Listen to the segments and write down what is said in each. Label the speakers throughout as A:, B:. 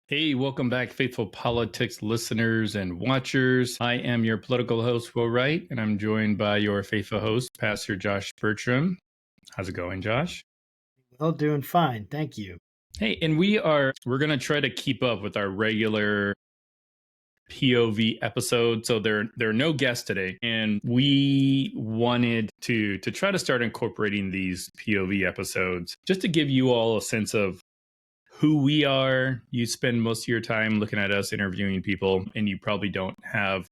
A: Hey, welcome back, faithful politics listeners and watchers. I am your political host, Wright, and I'm joined by your faithful host, Pastor Josh Burtram. How's it going, Josh?
B: Well, doing fine. Thank you.
A: Hey, and we're going to try to keep up with our regular POV episode. So there are no guests today, and we wanted to try to start incorporating these POV episodes just to give you all a sense of who we are. You spend most of your time looking at us interviewing people, and you probably don't have,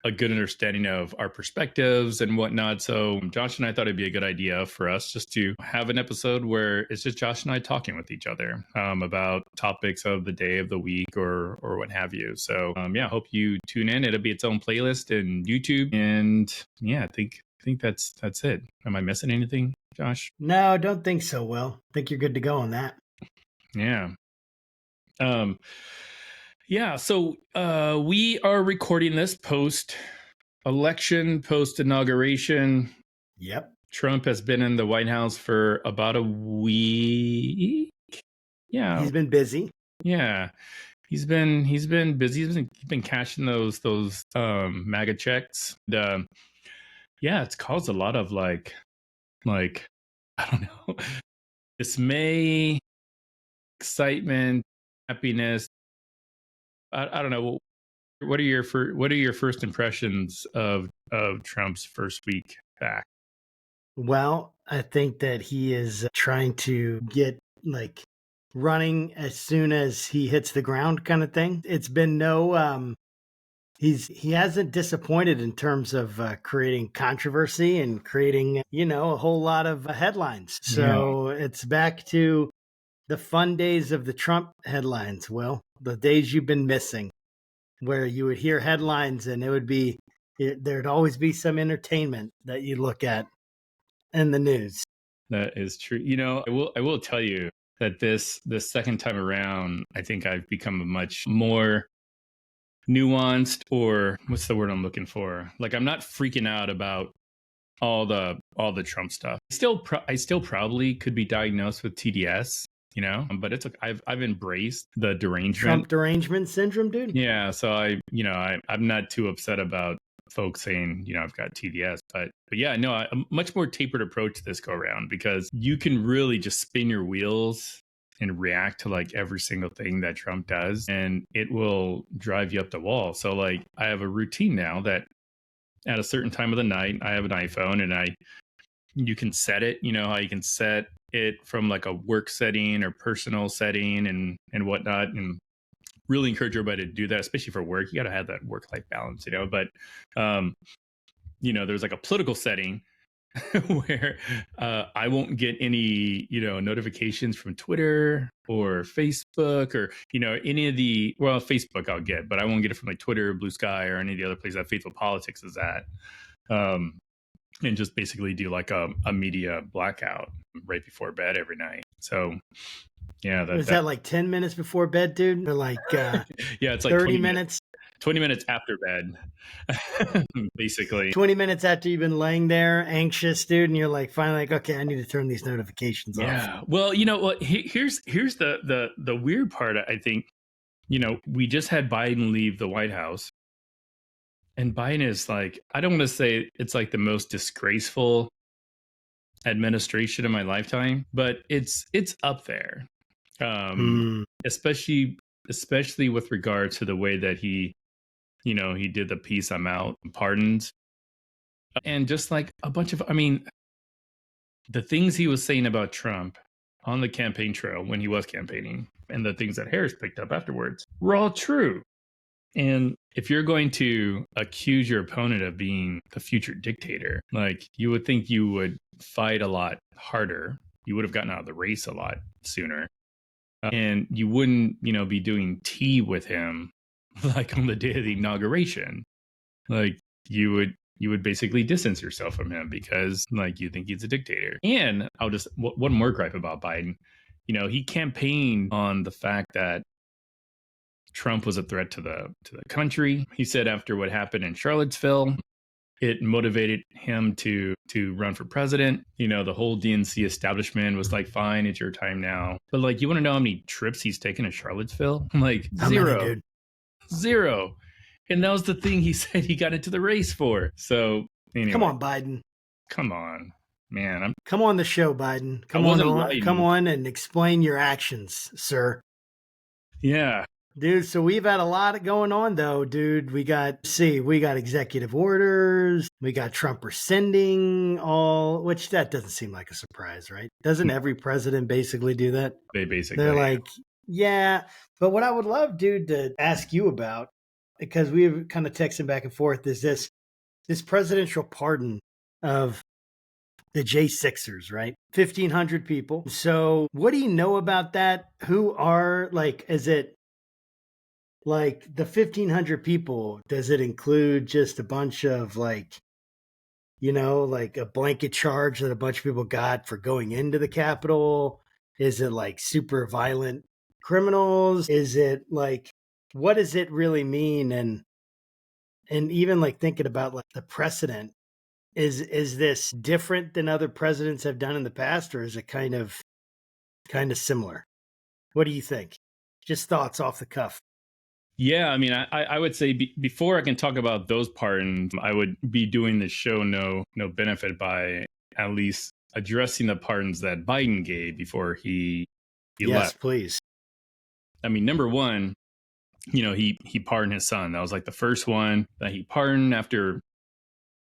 A: a good understanding of our perspectives and whatnot. So Josh and I thought it'd be a good idea for us just to have an episode where it's just Josh and I talking with each other about topics of the day, of the week, or what have you. So yeah, hope you tune in. It'll be its own playlist in YouTube, and yeah, I think that's it. Am I missing anything, Josh?
B: No, I don't think so. Well, I think you're good to go on that.
A: Yeah. Yeah, so we are recording this post-election, post-inauguration.
B: Yep.
A: Trump has been in the White House for about a week. Yeah.
B: He's been busy.
A: Yeah. He's been busy. He's been cashing those MAGA checks. And, yeah, it's caused a lot of like I don't know, dismay, excitement, happiness. I don't know. What are your first impressions of Trump's first week back?
B: Well, I think that he is trying to get running as soon as he hits the ground kind of thing. It's been he hasn't disappointed in terms of creating controversy and creating, a whole lot of headlines. So It's back to the fun days of the Trump headlines. Well, the days you've been missing, where you would hear headlines and there'd always be some entertainment that you look at in the news.
A: That is true. I will tell you that this second time around, I think I've become a much more nuanced, or what's the word I'm looking for? Like, I'm not freaking out about all the Trump stuff. I still probably could be diagnosed with TDS, but it's like I've embraced the derangement.
B: Trump derangement syndrome, dude.
A: Yeah, so I'm not too upset about folks saying, I've got TDS, but yeah, no, a much more tapered approach to this go around, because you can really just spin your wheels and react to like every single thing that Trump does, and it will drive you up the wall. So like, I have a routine now that at a certain time of the night, I have an iPhone, and you can set it, how you can set it from like a work setting or personal setting and whatnot, and really encourage everybody to do that, especially for work. You got to have that work-life balance, but there's like a political setting where I won't get any, notifications from Twitter or Facebook or, any of the, well, Facebook I'll get, but I won't get it from like Twitter, Blue Sky, or any of the other places that Faithful Politics is at. And just basically do like a media blackout right before bed every night. So yeah,
B: that like 10 minutes before bed, dude? Or like
A: yeah, it's like
B: 30 minutes.
A: 20 minutes after bed, basically.
B: 20 minutes after you've been laying there anxious, dude, and you're like finally like, okay, I need to turn these notifications off.
A: Yeah. Well, here's the weird part. I think, we just had Biden leave the White House, and Biden is like, I don't want to say it's like the most disgraceful administration in my lifetime, but it's up there. Especially with regard to the way that he did the peace I'm out pardons, and just like a bunch of, the things he was saying about Trump on the campaign trail when he was campaigning, and the things that Harris picked up afterwards were all true. And if you're going to accuse your opponent of being the future dictator, like, you would think you would fight a lot harder. You would have gotten out of the race a lot sooner. And you wouldn't, be doing tea with him like on the day of the inauguration. Like, you would basically distance yourself from him because like you think he's a dictator. And I'll just one more gripe about Biden. He campaigned on the fact that Trump was a threat to the country. He said after what happened in Charlottesville, it motivated him to run for president. You know, the whole DNC establishment was like, fine, it's your time now. But like, you want to know how many trips he's taken to Charlottesville? Like
B: How
A: zero.
B: many, dude?
A: Zero. And that was the thing he said he got into the race for. So anyway.
B: Come on, Biden.
A: Come on, man.
B: Come on the show, Biden. Come on and explain your actions, sir.
A: Yeah.
B: Dude, so we've had a lot going on though, dude. We got executive orders, we got Trump rescinding which that doesn't seem like a surprise, right? Doesn't every president basically do that? They're like, yeah. But what I would love, dude, to ask you about, because we've kind of texting back and forth, is this presidential pardon of the J6ers, right? 1,500 people. So what do you know about that? Who are, like, is it like the 1,500 people? Does it include just a bunch of, like, you know, like a blanket charge that a bunch of people got for going into the Capitol? Is it like super violent criminals? Is it like, what does it really mean? And even like thinking about like the precedent, is this different than other presidents have done in the past, or is it kind of similar? What do you think? Just thoughts off the cuff.
A: Yeah, I mean, I would say before I can talk about those pardons, I would be doing the show no benefit by at least addressing the pardons that Biden gave before he left.
B: Yes, please.
A: I mean, number one, you know, he pardoned his son. That was like the first one that he pardoned after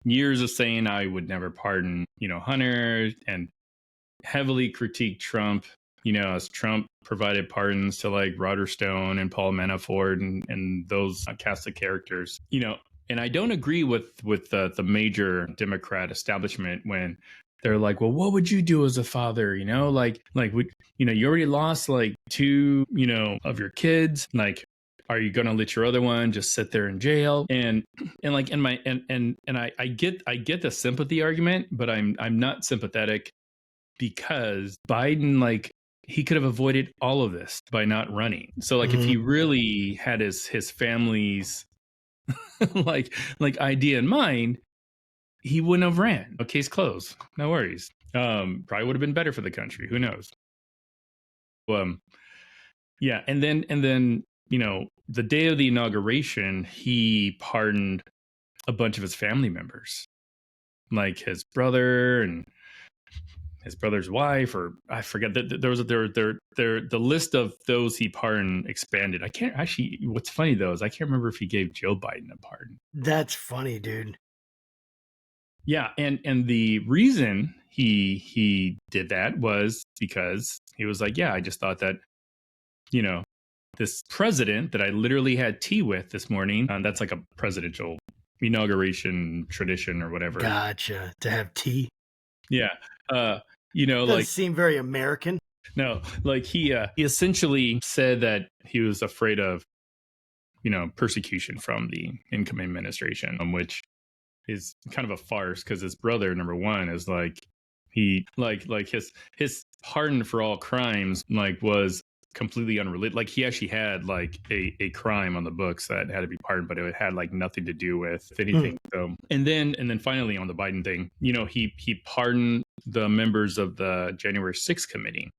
A: years of saying I would never pardon, you know, Hunter, and heavily critiqued Trump, you know, as Trump provided pardons to like Roger Stone and Paul Manafort and those cast of characters, you know. And I don't agree with the major Democrat establishment when they're like, well, what would you do as a father? You know, like would, you know, you already lost like 2, you know, of your kids. Like, are you going to let your other one just sit there in jail? And like, I get the sympathy argument, but I'm not sympathetic, because Biden, like, he could have avoided all of this by not running. So like, if he really had his family's like idea in mind, he wouldn't have ran. Case closed. No worries. Probably would have been better for the country. Who knows? Yeah. And then, you know, the day of the inauguration, he pardoned a bunch of his family members, like his brother and his brother's wife, or I forget. The list of those he pardoned expanded. I can't actually. What's funny though is I can't remember if he gave Joe Biden a pardon.
B: That's funny, dude.
A: Yeah, and the reason he did that was because he was like, yeah, I just thought that, you know, this president that I literally had tea with this morning, that's like a presidential inauguration tradition or whatever.
B: Gotcha. To have tea.
A: Yeah. You know,
B: doesn't
A: like,
B: seem very American.
A: No, like he essentially said that he was afraid of, you know, persecution from the incoming administration, which is kind of a farce, because his brother, number one, is like, he like his pardon for all crimes like was completely unrelated. Like, he actually had like a crime on the books that had to be pardoned, but it had like nothing to do with anything. So and then finally on the Biden thing, you know, he pardoned the members of the January 6th committee,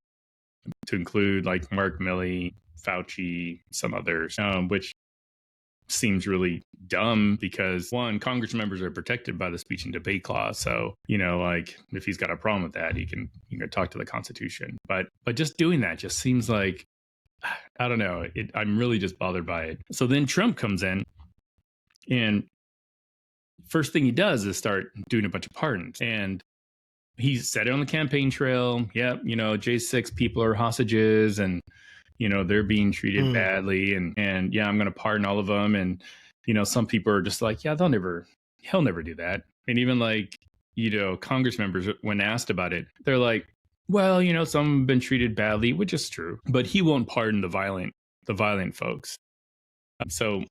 A: to include like Mark Milley, Fauci, some others, which seems really dumb, because one, Congress members are protected by the speech and debate clause. So, you know, like, if he's got a problem with that, he can, you know, talk to the Constitution. But just doing that just seems like, I don't know, I'm really just bothered by it. So then Trump comes in, and first thing he does is start doing a bunch of pardons. And he said it on the campaign trail. Yeah, you know, J6 people are hostages, and, you know, they're being treated badly. And yeah, I'm going to pardon all of them. And, you know, some people are just like, yeah, he'll never do that. And even like, you know, Congress members, when asked about it, they're like, well, you know, some have been treated badly, which is true, but he won't pardon the violent folks. So,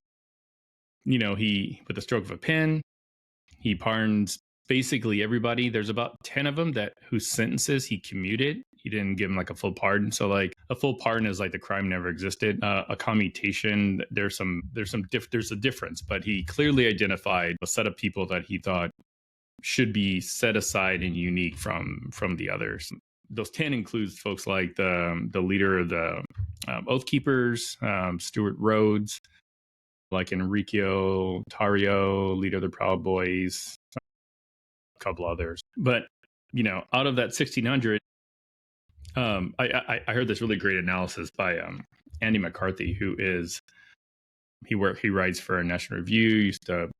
A: you know, he, with the stroke of a pen, he pardons basically everybody. There's about 10 of them whose sentences he commuted. he didn't give him like a full pardon. So like a full pardon is like the crime never existed. A commutation, there's a difference, but he clearly identified a set of people that he thought should be set aside and unique from the others. Those 10 includes folks like the leader of the Oath Keepers, Stuart Rhodes, like Enrico Tario, leader of the Proud Boys, a couple others. But out of that 1,600, I heard this really great analysis by Andy McCarthy, who is he writes for National Review, used to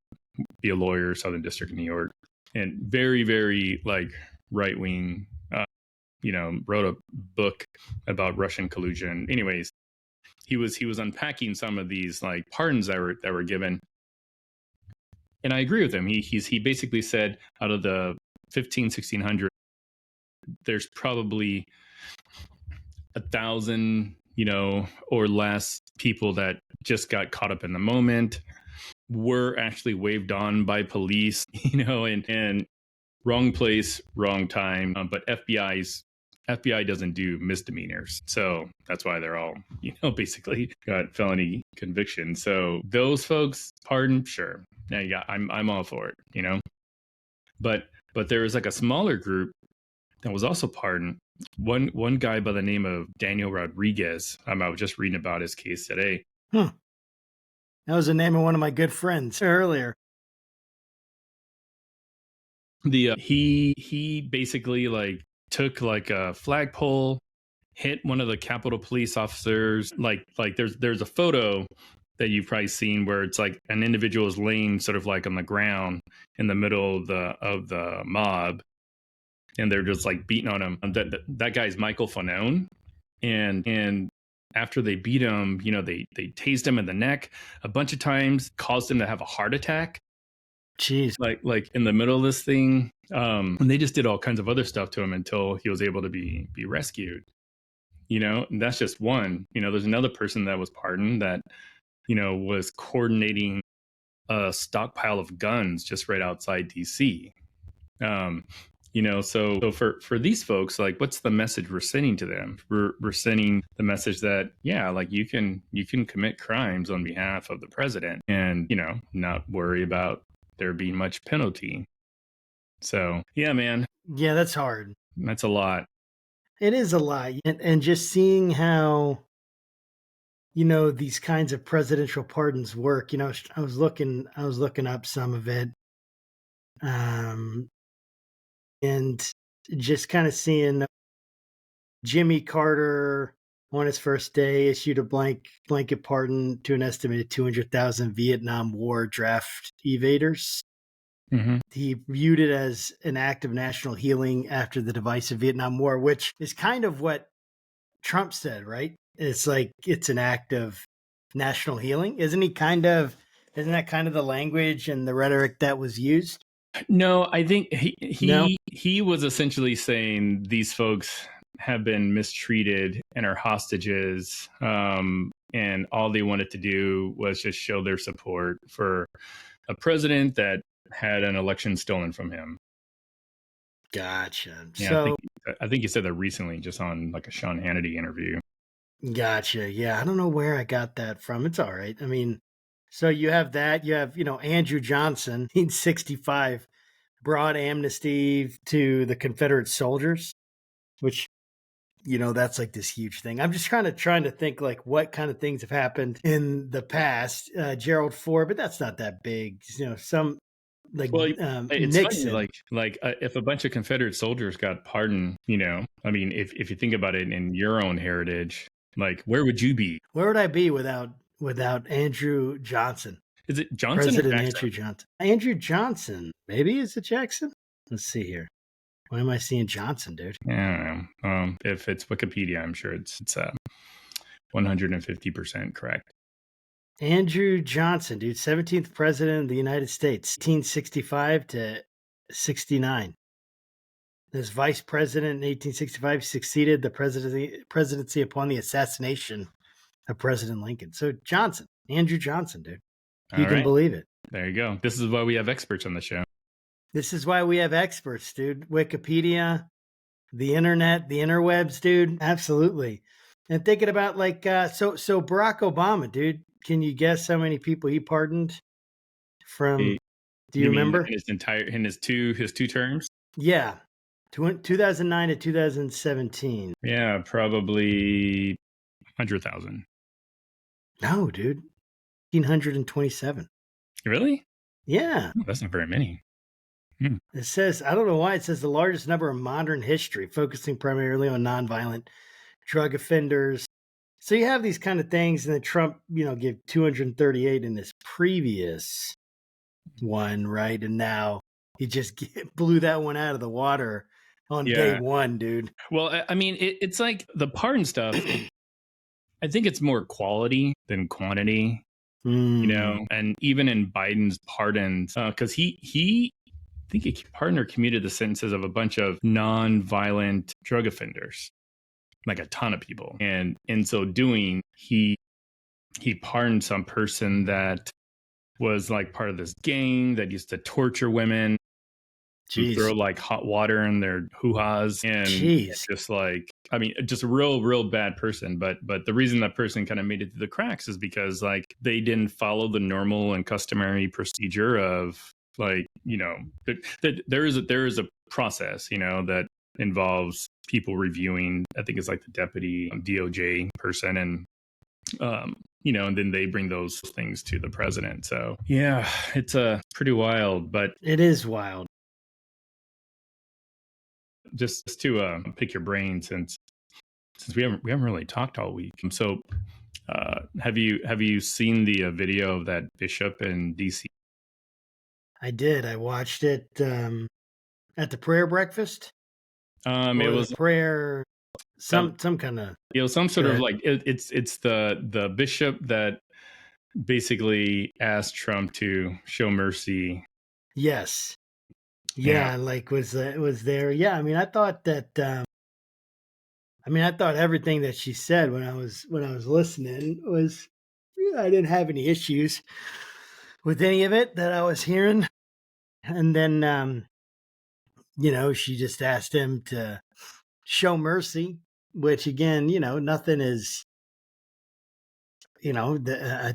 A: be a lawyer, Southern District of New York, and very, very like right wing. Wrote a book about Russian collusion. Anyways, he was unpacking some of these like pardons that were given, and I agree with him. He basically said out of the 1,600, there's probably 1,000, or less people that just got caught up in the moment, were actually waved on by police, and wrong place, wrong time. But FBI doesn't do misdemeanors, so that's why they're all, basically got felony convictions. So those folks, pardon, sure, yeah, I'm all for it, But there was like a smaller group that was also pardoned. One guy by the name of Daniel Rodriguez. I was just reading about his case today.
B: That was the name of one of my good friends earlier.
A: He basically like took like a flagpole, hit one of the Capitol Police officers. Like there's a photo that you've probably seen where it's like an individual is laying sort of like on the ground in the middle of the mob, and they're just like beating on him. That guy's Michael Fanone, and after they beat him, they tased him in the neck a bunch of times, caused him to have a heart attack.
B: Jeez.
A: Like in the middle of this thing. And they just did all kinds of other stuff to him until he was able to be rescued. And that's just one. There's another person that was pardoned that, was coordinating a stockpile of guns just right outside DC. So for these folks, like, what's the message we're sending to them? We're sending the message that, yeah, like you can commit crimes on behalf of the president and, not worry about there being much penalty. So, yeah, man.
B: Yeah, that's hard.
A: That's a lot.
B: It is a lot. And just seeing how, these kinds of presidential pardons work, I was looking up some of it. And just kind of seeing Jimmy Carter on his first day issued a blanket pardon to an estimated 200,000 Vietnam War draft evaders.
A: Mm-hmm.
B: He viewed it as an act of national healing after the divisive Vietnam War, which is kind of what Trump said, right? It's like it's an act of national healing. Isn't that kind of the language and the rhetoric that was used?
A: No, I think he was essentially saying these folks have been mistreated and are hostages, and all they wanted to do was just show their support for a president that had an election stolen from him.
B: Gotcha.
A: Yeah,
B: so
A: I think you said that recently, just on like a Sean Hannity interview.
B: Gotcha. Yeah, I don't know where I got that from. It's all right. I mean, so you have that. You have, Andrew Johnson, 1965, brought amnesty to the Confederate soldiers, which, that's like this huge thing. I'm just trying to think like what kind of things have happened in the past. Gerald Ford, but that's not that big. Some like
A: it's
B: Nixon.
A: funny, like if a bunch of Confederate soldiers got pardoned, I mean, if you think about it in your own heritage, like where would you be?
B: Where would I be without Andrew Johnson?
A: Is it Johnson?
B: President Andrew Johnson. Andrew Johnson. Maybe is it Jackson? Let's see here. Why am I seeing Johnson, dude?
A: I don't know. If it's Wikipedia, I'm sure it's 150% correct.
B: Andrew Johnson, dude, 17th president of the United States, 1865 to 69. As vice president in 1865, succeeded the presidency upon the assassination of President Lincoln. So Johnson, Andrew Johnson, dude. You can believe it.
A: There you go. This is why we have experts on the show.
B: This is why we have experts, dude. Wikipedia, The internet, the interwebs, dude. Absolutely. And thinking about like so Barack Obama, dude, can you guess how many people he pardoned from, do you
A: You mean
B: remember?
A: in his two terms?
B: Yeah. 2009 to 2017.
A: Yeah, probably 100,000.
B: No, dude. 1,527.
A: Really?
B: Yeah.
A: Oh, that's not very many.
B: It says, I don't know why it says the largest number in modern history, focusing primarily on nonviolent drug offenders. So you have these kind of things, and then Trump, gave 238 in his previous one, right? And now he just blew that one out of the water on day
A: Yeah.
B: one, dude.
A: Well, I mean, it's like the pardon stuff. I think it's more quality than quantity, and even in Biden's pardons, because I think he pardoned or commuted the sentences of a bunch of non-violent drug offenders, like a ton of people. And in so doing, he pardoned some person that was like part of this gang that used to torture women, who throw
B: Jeez.
A: like hot water in their hoo-has, and
B: Jeez.
A: just like, I mean, just a real bad person. But the reason that person kind of made it through the cracks is because like they didn't follow the normal and customary procedure of like, there is a process, that involves people reviewing. I think it's like the deputy DOJ person, and and then they bring those things to the president. So yeah, it's pretty wild. But
B: It is wild.
A: just to pick your brain, since we haven't really talked all week. So have you seen the video of that bishop in DC?
B: I did. I watched it at the prayer breakfast,
A: It
B: or the
A: was
B: prayer, some kind of.
A: some sort of
B: Good.
A: like, it's the bishop that basically asked Trump to show mercy.
B: Yes.
A: Yeah.
B: Yeah, like was there. Yeah, I mean, I thought everything that she said when I was listening was, I didn't have any issues with any of it that I was hearing. And then she just asked him to show mercy, which again, nothing is, I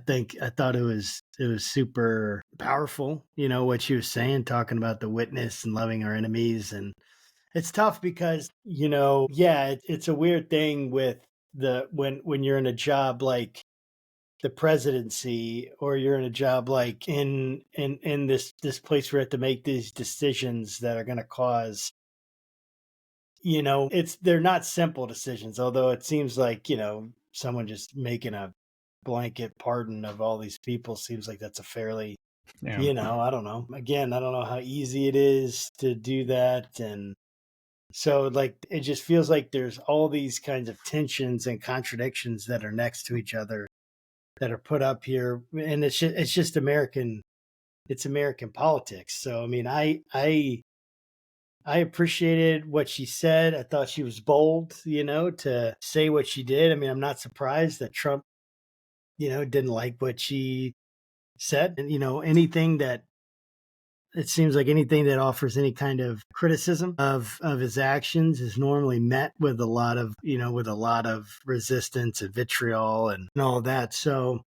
B: thought it was super powerful, what she was saying, talking about the witness and loving our enemies. And it's tough because, it's a weird thing with when you're in a job like the presidency, or you're in a job like in this place where you have to make these decisions that are going to cause, they're not simple decisions, although it seems like, someone just making a blanket pardon of all these people seems like that's a fairly,
A: Yeah.
B: I don't know. Again, I don't know how easy it is to do that. And so like it just feels like there's all these kinds of tensions and contradictions that are next to each other that are put up here. And it's just American politics. So I mean, I appreciated what she said. I thought she was bold, to say what she did. I mean, I'm not surprised that Trump, didn't like what she said. And, anything that, it seems like anything that offers any kind of criticism of his actions is normally met with a lot of, resistance and vitriol and all of that. So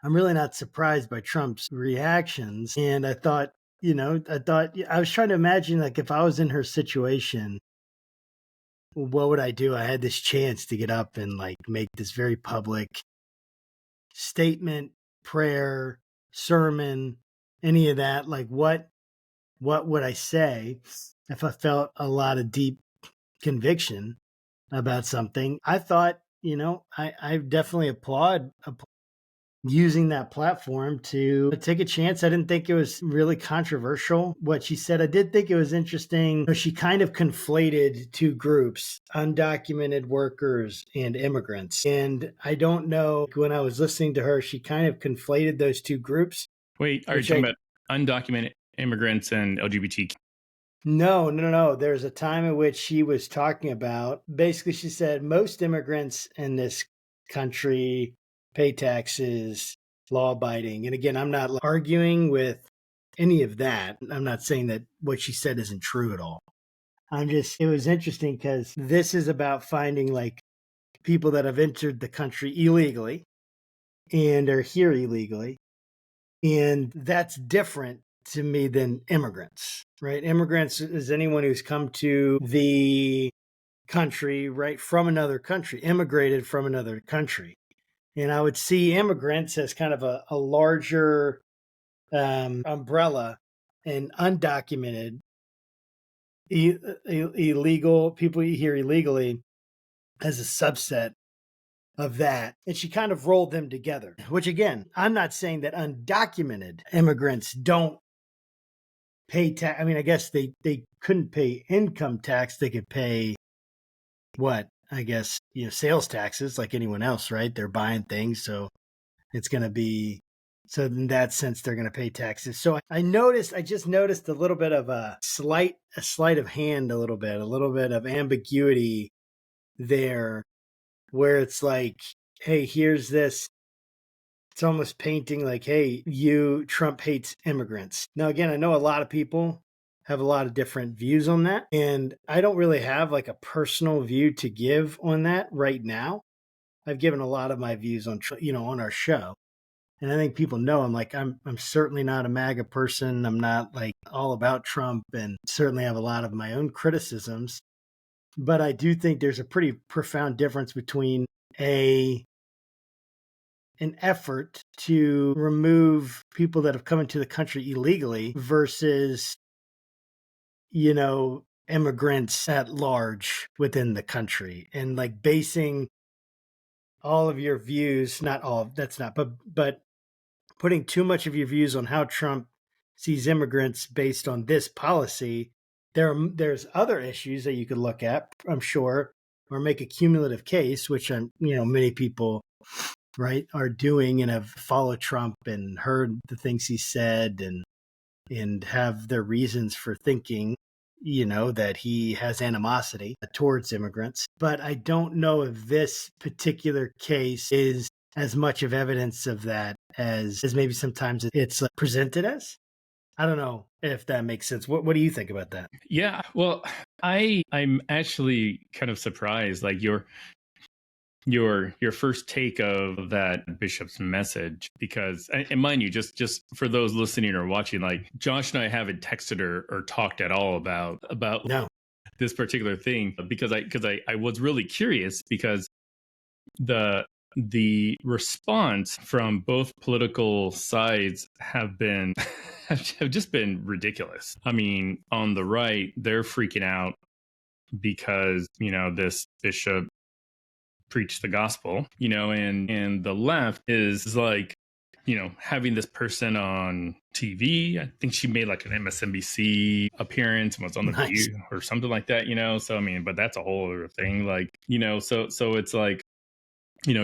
B: I'm really not surprised by Trump's reactions. And I thought, I was trying to imagine, like, if I was in her situation, what would I do? I had this chance to get up and like make this very public statement, prayer, sermon, any of that. Like, what would I say if I felt a lot of deep conviction about something? I thought, I definitely applaud using that platform to take a chance. I didn't think it was really controversial what she said. I did think it was interesting. She kind of conflated two groups, undocumented workers and immigrants. And I don't know, when I was listening to her, she kind of conflated those two groups.
A: Wait, are you talking about undocumented immigrants and LGBTQ?
B: No. There's a time in which she was talking about, basically she said most immigrants in this country pay taxes, law abiding. And again, I'm not arguing with any of that. I'm not saying that what she said isn't true at all. it was interesting because this is about finding like people that have entered the country illegally and are here illegally. And that's different to me than immigrants, right? Immigrants is anyone who's come to the country, right, from another country, immigrated from another country. And I would see immigrants as kind of a larger umbrella, and undocumented, illegal people here illegally as a subset of that. And she kind of rolled them together, which again, I'm not saying that undocumented immigrants don't pay tax. I mean, I guess they couldn't pay income tax. They could pay what? I guess, sales taxes like anyone else, right? They're buying things. So it's going to be, so in that sense, they're going to pay taxes. So I just noticed a little bit of a sleight of hand, a little bit of ambiguity there, where it's like, hey, here's this. It's almost painting like, hey, Trump hates immigrants. Now, again, I know a lot of people have a lot of different views on that. And I don't really have like a personal view to give on that right now. I've given a lot of my views on, on our show. And I think people know I'm certainly not a MAGA person. I'm not like all about Trump, and certainly have a lot of my own criticisms. But I do think there's a pretty profound difference between an effort to remove people that have come into the country illegally versus, immigrants at large within the country, and like basing all of your views, not all, that's not, but putting too much of your views on how Trump sees immigrants based on this policy. There's other issues that you could look at, I'm sure, or make a cumulative case, which many people, right, are doing and have followed Trump and heard the things he said and have their reasons for thinking, that he has animosity towards immigrants. But I don't know if this particular case is as much of evidence of that as maybe sometimes it's presented as. I don't know if that makes sense. What do you think about that?
A: Yeah, well, I'm actually kind of surprised, like your first take of that bishop's message, because, and mind you, just for those listening or watching, like Josh and I haven't texted or talked at all about
B: No.
A: this particular thing, because I was really curious, because the response from both political sides have just been ridiculous. I mean, on the right, they're freaking out because, this bishop preached the gospel, and the left is like, having this person on TV. I think she made like an MSNBC appearance and was on the View or something like that, So, I mean, but that's a whole other thing. Like, so it's like,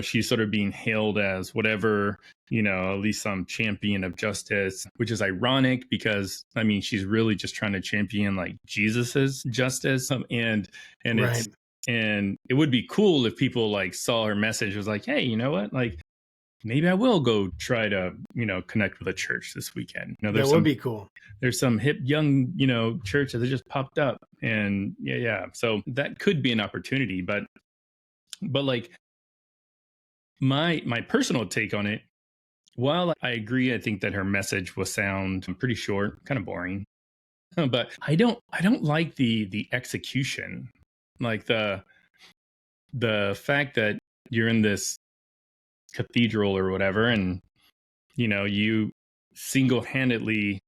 A: she's sort of being hailed as whatever, at least some champion of justice, which is ironic because, I mean, she's really just trying to champion like Jesus's justice. And
B: Right.
A: and it would be cool if people like saw her message, was like, hey, you know what? Like, maybe I will go try to, connect with a church this weekend.
B: That would be cool.
A: There's some hip young, church that just popped up, and yeah. So that could be an opportunity, but like, my personal take on it, while I agree, I think that her message was pretty short, kind of boring, but I don't like the execution, like the fact that you're in this cathedral or whatever, and you single-handedly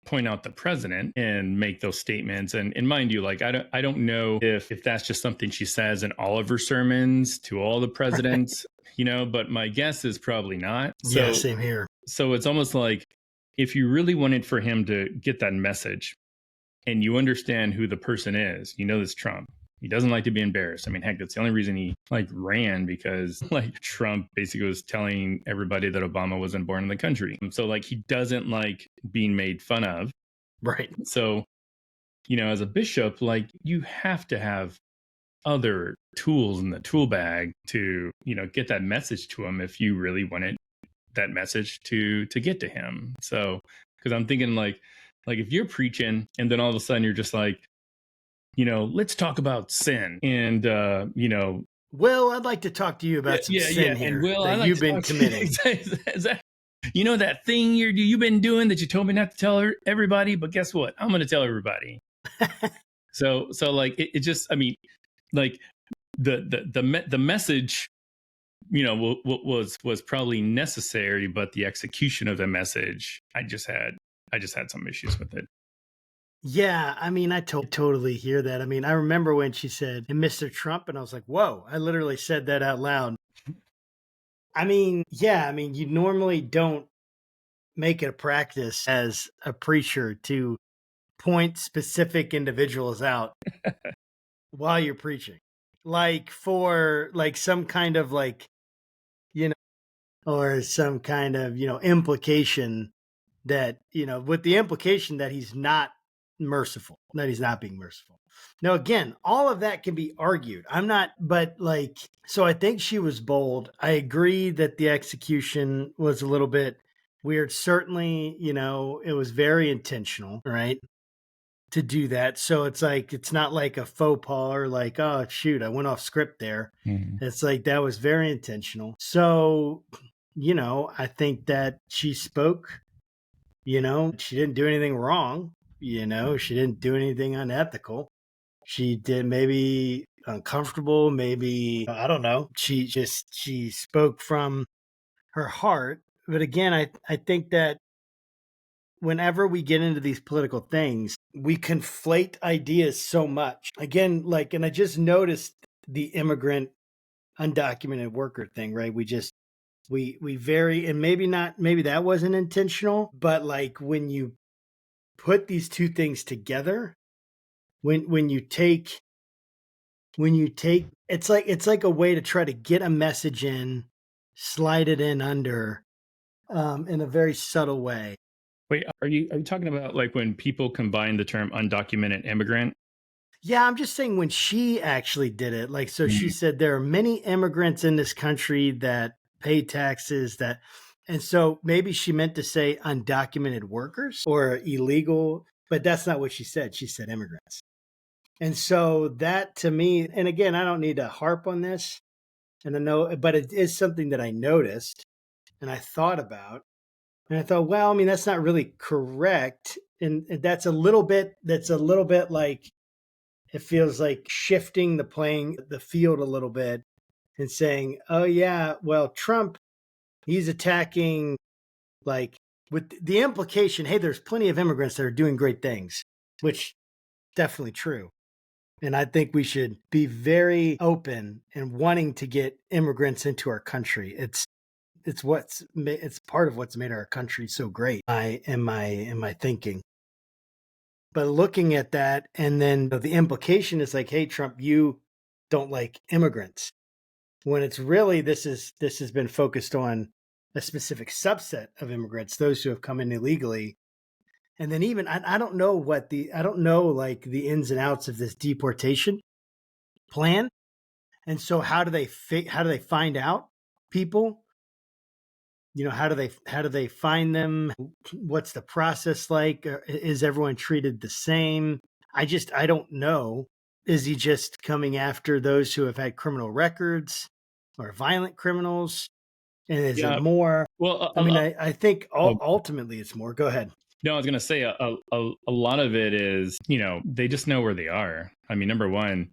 A: point out the president and make those statements. And mind you, like, I don't know if that's just something she says in all of her sermons to all the presidents, but my guess is probably not. So,
B: yeah, same here.
A: So it's almost like, if you really wanted for him to get that message and you understand who the person is, this Trump, he doesn't like to be embarrassed. I mean, heck, that's the only reason he like ran, because like Trump basically was telling everybody that Obama wasn't born in the country. So like, he doesn't like being made fun of.
B: Right.
A: So, as a bishop, like, you have to have other tools in the tool bag to, get that message to him if you really wanted that message to get to him. So, because I'm thinking like if you're preaching and then all of a sudden you're just like, let's talk about sin. And,
B: Will, I'd like to talk to you about some sin
A: And
B: here
A: Will, I
B: that
A: like
B: you've
A: to
B: been
A: talk
B: committing.
A: that thing you've been doing that you told me not to tell everybody, but guess what? I'm going to tell everybody. So like it just, I mean, like the message, was probably necessary, but the execution of the message, I just had some issues with it.
B: Yeah, I mean, I totally hear that. I mean, I remember when she said, "And Mr. Trump," and I was like, "Whoa!" I literally said that out loud. I mean, yeah, I mean, you normally don't make it a practice as a preacher to point specific individuals out while you're preaching, like for like some kind of like you know, or some kind of implication that with the implication that he's not merciful, that he's not being merciful. Now, again, all of that can be argued. I'm not, but like, so I think she was bold. I agree that the execution was a little bit weird. Certainly, it was very intentional, right? To do that. So it's like, it's not like a faux pas or like, oh, shoot, I went off script there.
A: Mm-hmm.
B: It's like, that was very intentional. So, I think that she spoke, she didn't do anything wrong. She didn't do anything unethical. She did maybe uncomfortable, maybe, I don't know. She spoke from her heart. But again, I think that whenever we get into these political things, we conflate ideas so much. Again, like, and I just noticed the immigrant undocumented worker thing, right? We very, and maybe that wasn't intentional, but like when you put these two things together, when you take it's like a way to try to get a message in, slide it in under, in a very subtle way.
A: Wait, are you talking about like when people combine the term undocumented immigrant?
B: Yeah, I'm just saying when she actually did it, like, so she said there are many immigrants in this country that pay taxes and so maybe she meant to say undocumented workers or illegal, but that's not what she said. She said immigrants. And so that to me, and again, I don't need to harp on this, and I know, but it is something that I noticed and I thought about. And I thought, well, I mean, that's not really correct. And that's a little bit like, it feels like shifting the field a little bit and saying, oh, yeah, well, Trump, he's attacking, like, with the implication, hey, there's plenty of immigrants that are doing great things, which definitely true. And I think we should be very open and wanting to get immigrants into our country. It's part of what's made our country so great. In my thinking. But looking at that, and then the implication is like, hey, Trump, you don't like immigrants. When it's really this has been focused on a specific subset of immigrants, those who have come in illegally. And then even I don't know like the ins and outs of this deportation plan. And so how do they find out people? How do they find them? What's the process like? Is everyone treated the same? I don't know. Is he just coming after those who have had criminal records or violent criminals? And is it more?
A: Well,
B: I mean, I think ultimately it's more. Go ahead.
A: No, I was going to say a lot of it is, they just know where they are. I mean, number one,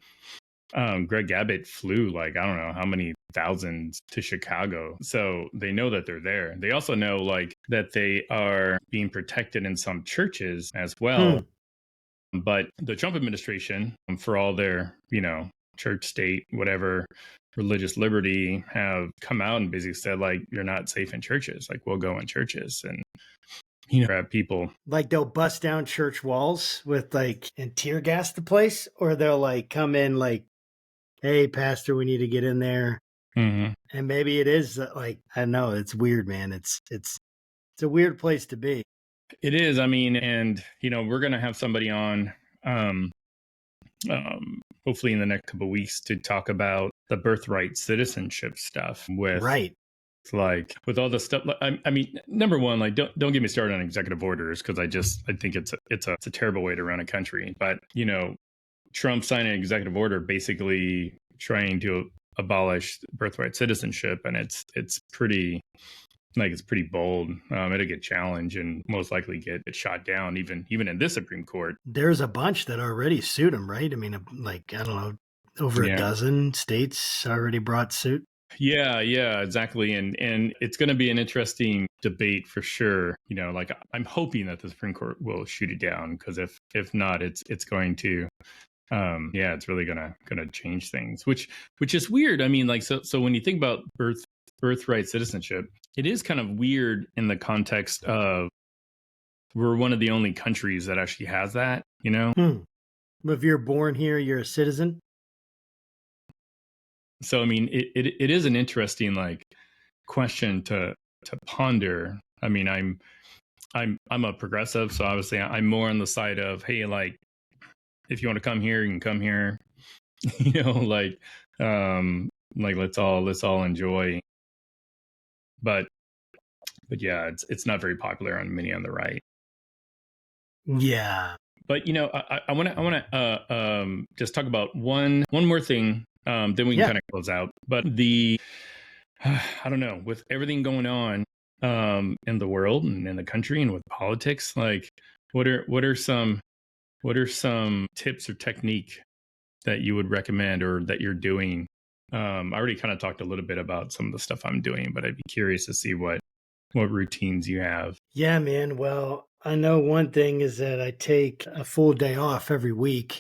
A: Greg Abbott flew like, I don't know how many thousands to Chicago. So they know that they're there. They also know like that they are being protected in some churches as well. But the Trump administration, for all their, church, state, whatever, religious liberty, have come out and basically said like, you're not safe in churches. Like, we'll go in churches and grab people.
B: Like they'll bust down church walls with like and tear gas the place, or they'll like come in like, hey, pastor, we need to get in there.
A: Mm-hmm.
B: And maybe it is like, I don't know, it's weird, man. It's a weird place to be.
A: It is. I mean, and we're gonna have somebody on, hopefully in the next couple of weeks to talk about the birthright citizenship stuff with
B: right.
A: Like with all the stuff. I mean, number one, like don't get me started on executive orders because I think it's a terrible way to run a country. But Trump signed an executive order basically trying to abolish birthright citizenship, and it's pretty bold. It'll get challenged and most likely get shot down, even in this Supreme Court.
B: There's a bunch that already sued him, right? I mean, like, I don't know, over a dozen states already brought suit.
A: Yeah, exactly. And it's going to be an interesting debate for sure. You know, like I'm hoping that the Supreme Court will shoot it down, because if not, it's going to, it's really gonna change things, which is weird. I mean, like, so when you think about birthright citizenship, it is kind of weird in the context of we're one of the only countries that actually has that, you know?
B: If you're born here, you're a citizen.
A: So, I mean, it is an interesting like question to ponder. I mean, I'm a progressive, so obviously I'm more on the side of, hey, like, if you want to come here, you can come here, you know, like let's all enjoy. But yeah, it's not very popular on many on the right.
B: Yeah.
A: But, you know, I want to just talk about one more thing. Then we can kind of close out. But I don't know, with everything going on in the world and in the country and with politics, like what are some tips or technique that you would recommend or that you're doing? I already kind of talked a little bit about some of the stuff I'm doing, but I'd be curious to see what routines you have.
B: Yeah, man. Well, I know one thing is that I take a full day off every week.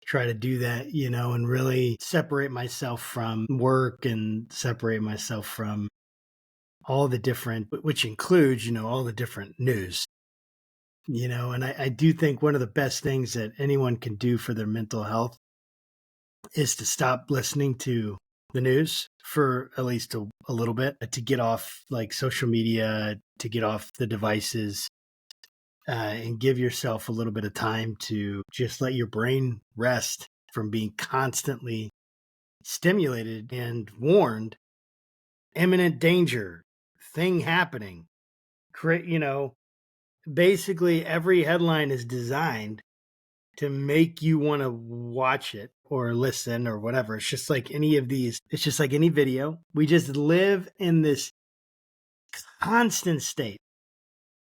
B: Try to do that, you know, and really separate myself from work and separate myself from all the different, which includes, you know, all the different news, you know, and I do think one of the best things that anyone can do for their mental health is to stop listening to the news for at least a little bit, to get off like social media, to get off the devices, and give yourself a little bit of time to just let your brain rest from being constantly stimulated and warned. Imminent danger, thing happening. You know, basically every headline is designed to make you want to watch it or listen or whatever. It's just like any of these. It's just like any video. We just live in this constant state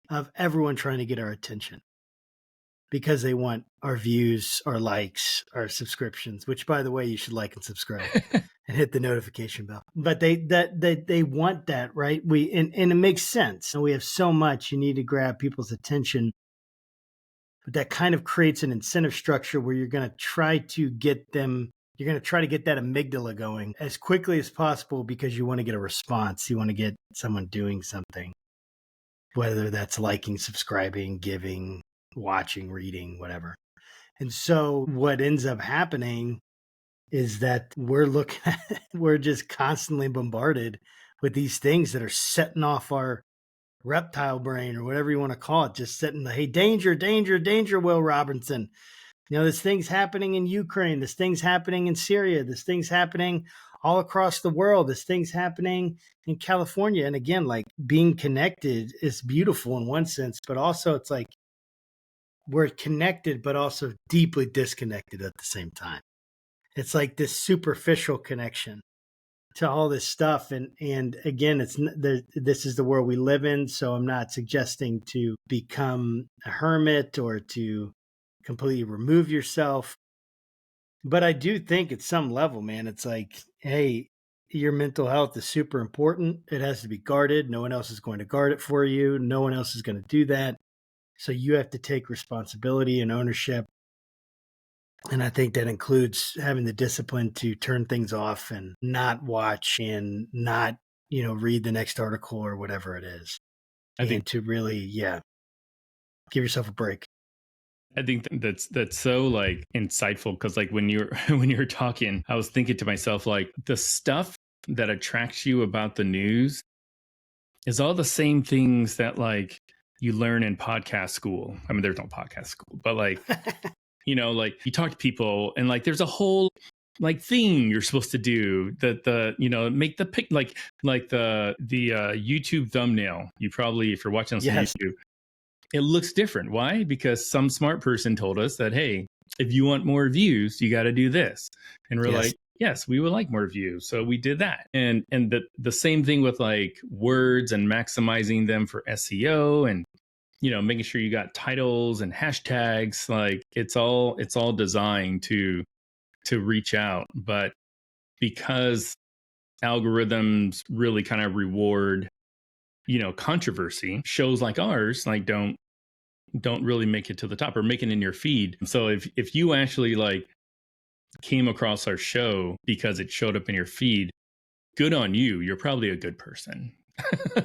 B: of everyone trying to get our attention because they want our views, our likes, our subscriptions, which, by the way, you should like and subscribe and hit the notification bell. But they want that, right? And it makes sense. And we have so much, you need to grab people's attention. But that kind of creates an incentive structure where you're going to try to get that amygdala going as quickly as possible because you want to get a response. You want to get someone doing something, whether that's liking, subscribing, giving, watching, reading, whatever. And so what ends up happening is that we're just constantly bombarded with these things that are setting off our reptile brain or whatever you want to call it, just setting hey, danger, danger, danger, Will Robinson. You know, this thing's happening in Ukraine. This thing's happening in Syria. This thing's happening all across the world. This thing's happening in California. And again, like being connected is beautiful in one sense, but also it's like we're connected, but also deeply disconnected at the same time. It's like this superficial connection to all this stuff. And again, this is the world we live in. So I'm not suggesting to become a hermit or to completely remove yourself. But I do think at some level, man, it's like, hey, your mental health is super important. It has to be guarded. No one else is going to guard it for you. No one else is going to do that. So you have to take responsibility and ownership. And I think that includes having the discipline to turn things off and not watch and not, you know, read the next article or whatever it is. I think to really, give yourself a break.
A: I think that's so like insightful because like when you're talking, I was thinking to myself, like the stuff that attracts you about the news is all the same things that like you learn in podcast school. I mean, there's no podcast school, but like, you know, like you talk to people and like there's a whole like thing you're supposed to do that you know, make the pic like the YouTube thumbnail. You probably, if you're watching on YouTube, it looks different. Why? Because some smart person told us that, hey, if you want more views, you got to do this. And we're
B: Yes.
A: like, yes, we would like more views. So we did that. And the same thing with like words and maximizing them for SEO and, you know, making sure you got titles and hashtags. Like it's all designed to reach out. But because algorithms really kind of reward, you know, controversy, shows like ours like don't really make it to the top or make it in your feed. So if you actually like came across our show because it showed up in your feed, good on you. You're probably a good person.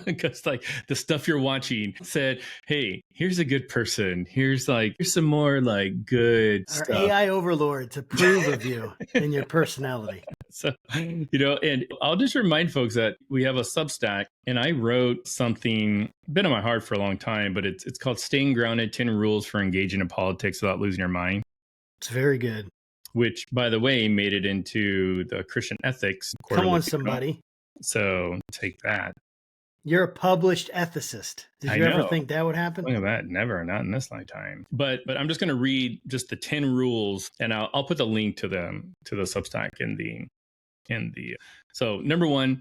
A: Because like the stuff you're watching said, hey, here's a good person. Here's some more like good
B: Our
A: stuff.
B: AI overlords approve of you and your personality.
A: So, you know, and I'll just remind folks that we have a Substack, and I wrote something been on my heart for a long time, but it's called Staying Grounded: 10 Rules for Engaging in Politics Without Losing Your Mind.
B: It's very good.
A: Which, by the way, made it into the Christian Ethics.
B: Come on, somebody.
A: So take that.
B: You're a published ethicist. Did you ever think that would happen?
A: Look at that. Never, not in this lifetime. But I'm just going to read just the 10 rules, and I'll put the link to the Substack in the. So number one,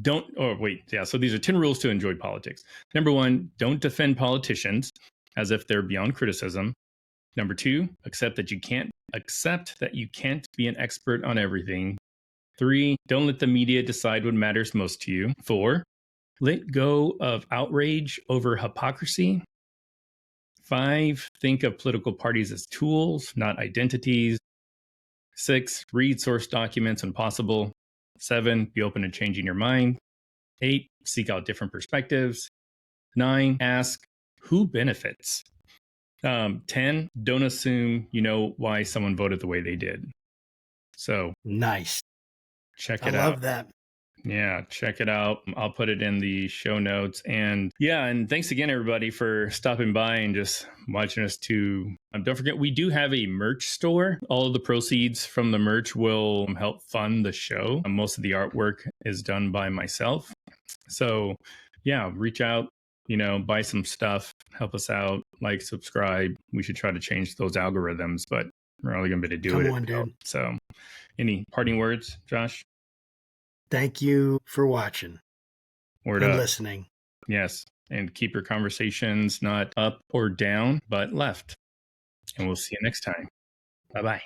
A: so these are 10 rules to enjoy politics. Number one, don't defend politicians as if they're beyond criticism. Number two, accept that you can't be an expert on everything. 3, don't let the media decide what matters most to you. 4, let go of outrage over hypocrisy. 5, think of political parties as tools, not identities. 6, read source documents when possible. 7, be open to changing your mind. 8, seek out different perspectives. 9, ask who benefits. 10, don't assume you know why someone voted the way they did. So
B: nice.
A: Check it out.
B: I love that.
A: Yeah, check it out. I'll put it in the show notes. And yeah, and thanks again, everybody, for stopping by and just watching us too. Don't forget, we do have a merch store. All of the proceeds from the merch will help fund the show. Most of the artwork is done by myself. So yeah, reach out, you know, buy some stuff, help us out, like, subscribe. We should try to change those algorithms, but we're only going to be able to do it.
B: Come on, dude.
A: So any parting words, Josh?
B: Thank you for watching and listening.
A: Yes. And keep your conversations not up or down, but left. And we'll see you next time. Bye-bye.